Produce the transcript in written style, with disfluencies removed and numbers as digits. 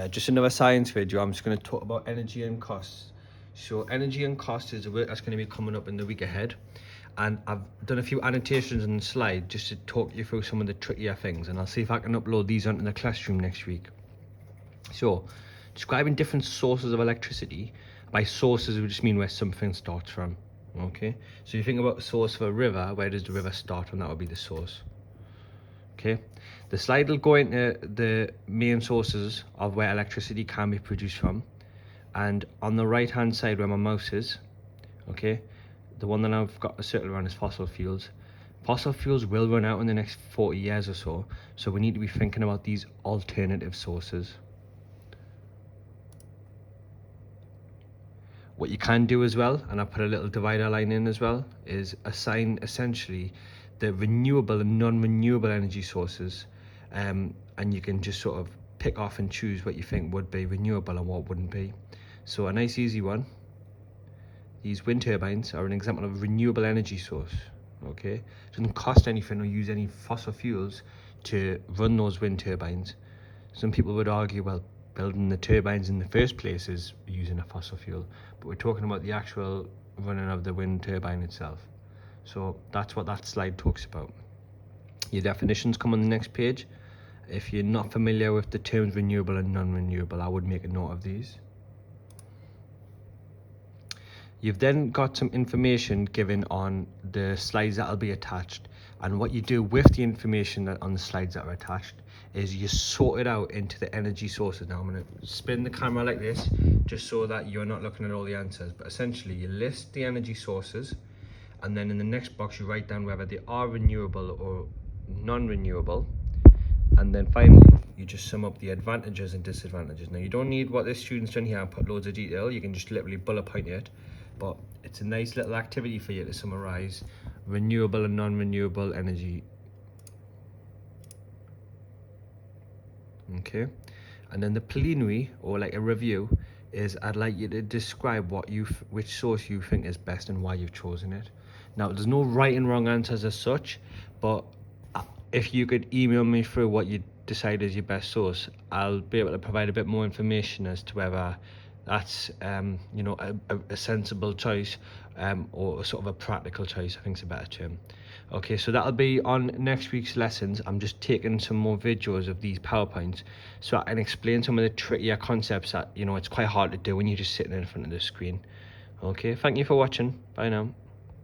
Just another science video. I'm just going to talk about energy and costs. So energy and cost is a word that's going to be coming up in the week ahead, and I've done a few annotations on the slide just to talk you through some of the trickier things, and I'll see if I can upload these onto the classroom next week. So describing different sources of electricity. By sources we just mean where something starts from. Okay, so you think about the source of a river, where does the river start from? That would be the source. Okay, the slide will go into the main sources of where electricity can be produced from, and on the right hand side where my mouse is, okay, the one that I've got a circle around is fossil fuels. Fossil fuels will run out in the next 40 years or so, so we need to be thinking about these alternative sources. What you can do as well, and I put a little divider line in as well, is assign essentially the renewable and non-renewable energy sources, and you can just sort of pick off and choose what you think would be renewable and what wouldn't be. So a nice easy one, these wind turbines are an example of a renewable energy source. Okay, it doesn't cost anything or use any fossil fuels to run those wind turbines. Some people would argue, well, building the turbines in the first place is using a fossil fuel, but we're talking about the actual running of the wind turbine itself. So that's what that slide talks about. Your definitions come on the next page. If you're not familiar with the terms renewable and non-renewable, I would make a note of these. You've then got some information given on the slides that will be attached, and what you do with the information that on the slides that are attached is you sort it out into the energy sources. Now I'm going to spin the camera like this just so that you're not looking at all the answers, but essentially you list the energy sources, and then in the next box you write down whether they are renewable or non-renewable, and then finally you just sum up the advantages and disadvantages. Now you don't need what this student's done here and put loads of detail, you can just literally bullet point it, but it's a nice little activity for you to summarize renewable and non-renewable energy. Okay, and then the preliminary, or like a review, is I'd like you to describe which source you think is best and why you've chosen it. Now there's no right and wrong answers as such, but if you could email me through what you decide is your best source, I'll be able to provide a bit more information as to whether that's you know, a sensible choice, or sort of a practical choice, I think is a better term. Okay, so that'll be on next week's lessons. I'm just taking some more videos of these PowerPoints so I can explain some of the trickier concepts that, you know, it's quite hard to do when you're just sitting in front of the screen. Okay, thank you for watching. Bye now.